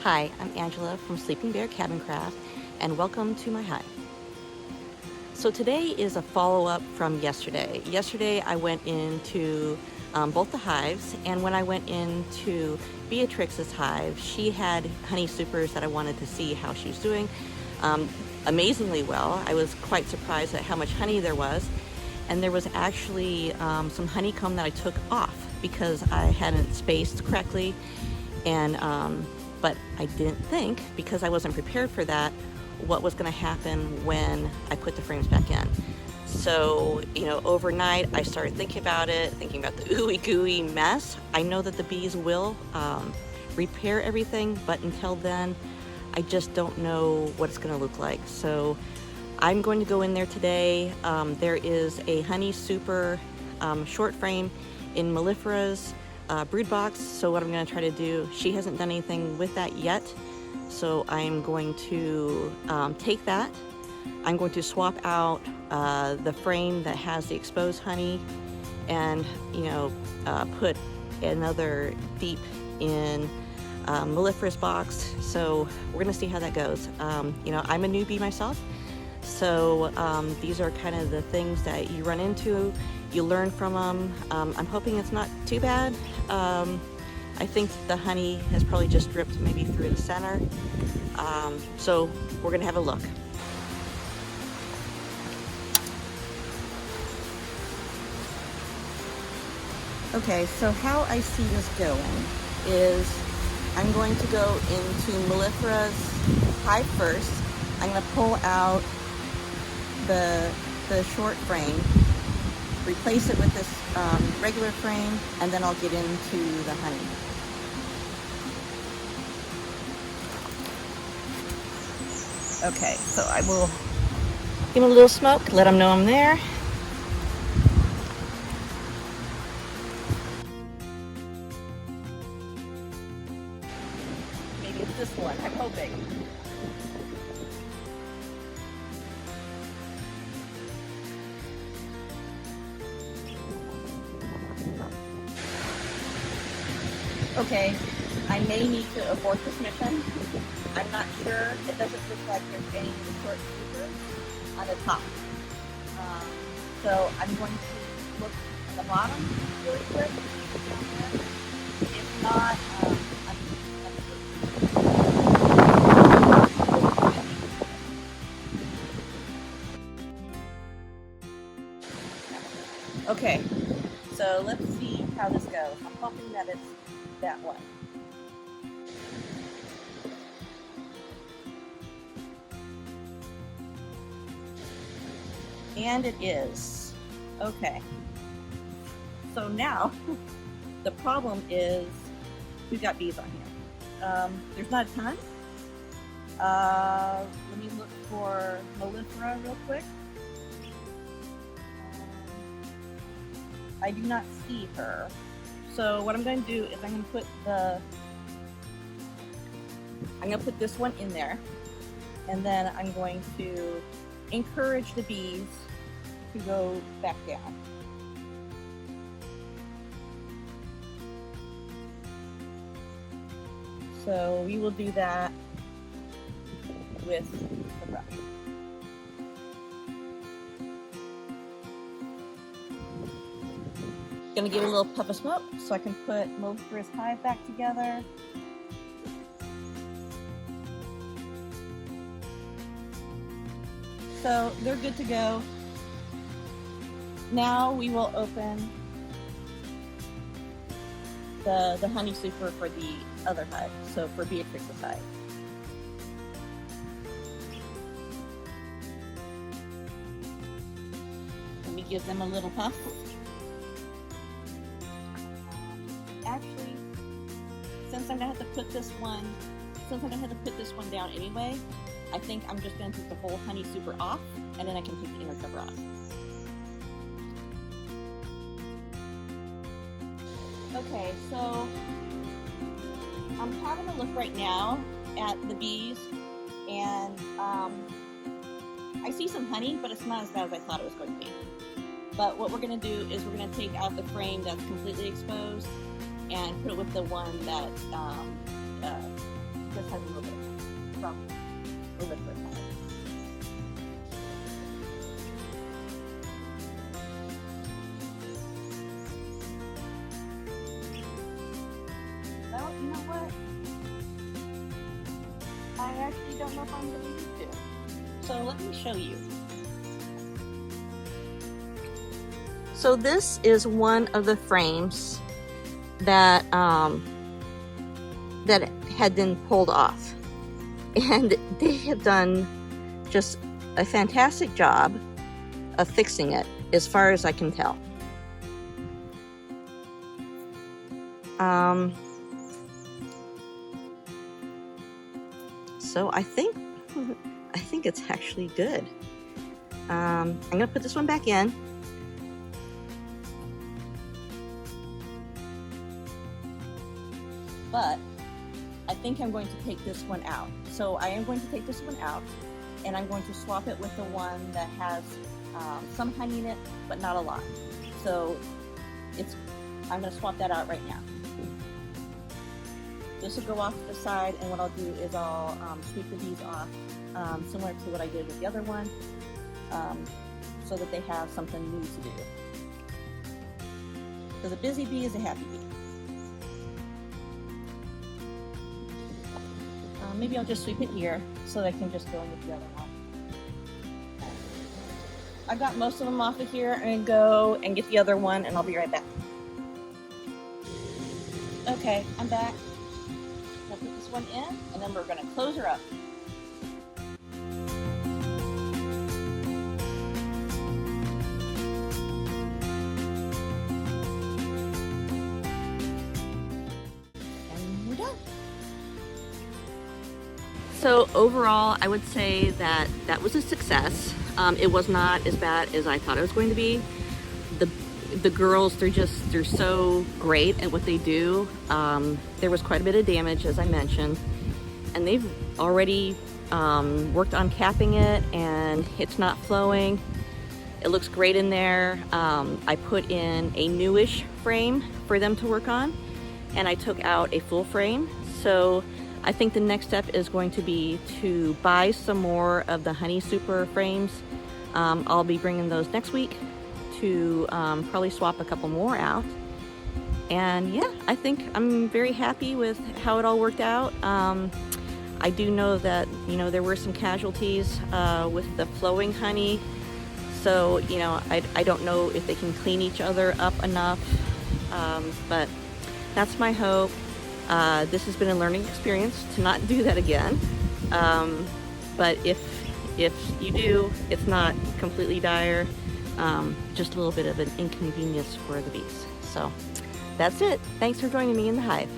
Hi, I'm Angela from Sleeping Bear Cabin Craft, and welcome to my hive. So today is a follow-up from yesterday. Yesterday I went into both the hives, and when I went into Beatrix's hive, she had honey supers that I wanted to see how she was doing. Amazingly well. I was quite surprised at how much honey there was, and there was actually some honeycomb that I took off because I hadn't spaced correctly, and but I didn't think, because I wasn't prepared for that, what was going to happen when I put the frames back in. So, overnight I started thinking about it, thinking about the ooey gooey mess. I know that the bees will repair everything, but until then, I just don't know what it's going to look like. So I'm going to go in there today. There is a honey super short frame in Mellifera's brood box. So what I'm going to try to do, she hasn't done anything with that yet. So I'm going to take that. I'm going to swap out the frame that has the exposed honey and, put another deep in Mellifera's box. So we're going to see how that goes. I'm a newbie myself. So these are kind of the things that you run into. You learn from them. I'm hoping it's not too bad. I think the honey has probably just dripped maybe through the center. So we're gonna have a look. Okay, so how I see this going is I'm going to go into Mellifera's hive first. I'm gonna pull out the short frame, replace it with this regular frame, and then I'll get into the honey. Okay, so I will give them a little smoke, let them know I'm there. Maybe it's this one, I'm hoping. Okay, I may need to abort this mission. I'm not sure. It doesn't look like there's any short supers on the top. So I'm going to look at the bottom really quick. If not, okay, so let's see how this goes. I'm hoping that it's that one. And it is. Okay. So now, the problem is we've got bees on here. There's not a ton. Let me look for Mellifera real quick. I do not see her. So what I'm going to do is I'm going to put this one in there, and then I'm going to encourage the bees to go back down. So we will do that with the brush. Gonna give it a little puff of smoke so I can put Mellifera's hive back together. So they're good to go. Now we will open the honey super for the other hive, so for Beatrix's hive. Let me give them a little puff. Actually, since I'm gonna have to put this one down anyway, I think I'm just gonna take the whole honey super off, and then I can take the inner cover off. Okay, so I'm having a look right now at the bees, and I see some honey, but it's not as bad as I thought it was going to be. But what we're going to do is we're going to take out the frame that's completely exposed and put it with the one that's just has a little bit from the liquid. Well, you know what? I actually don't know if I'm going to use it. So let me show you. So this is one of the frames that that had been pulled off, and they have done just a fantastic job of fixing it, as far as I can tell. So I think it's actually good. I'm gonna put this one back in. But I think I'm going to take this one out. So I am going to take this one out, and I'm going to swap it with the one that has some honey in it, but not a lot. So I'm going to swap that out right now. This will go off to the side, and what I'll do is I'll sweep the bees off, similar to what I did with the other one, so that they have something new to do. Because a busy bee is a happy bee. Maybe I'll just sweep it here so that I can just go in with the other one. I got most of them off of here, and go and get the other one, and I'll be right back. Okay, I'm back. I'll put this one in, and then we're going to close her up. And we're done. So overall, I would say that that was a success. It was not as bad as I thought it was going to be. The girls, they're so great at what they do. There was quite a bit of damage, as I mentioned, and they've already worked on capping it, and it's not flowing. It looks great in there. I put in a newish frame for them to work on, and I took out a full frame. So I think the next step is going to be to buy some more of the Honey Super frames. I'll be bringing those next week to probably swap a couple more out. And yeah, I think I'm very happy with how it all worked out. I do know that, there were some casualties with the flowing honey. So, I don't know if they can clean each other up enough, but that's my hope. This has been a learning experience to not do that again. But if you do, it's not completely dire, just a little bit of an inconvenience for the bees. So that's it. Thanks for joining me in the hive.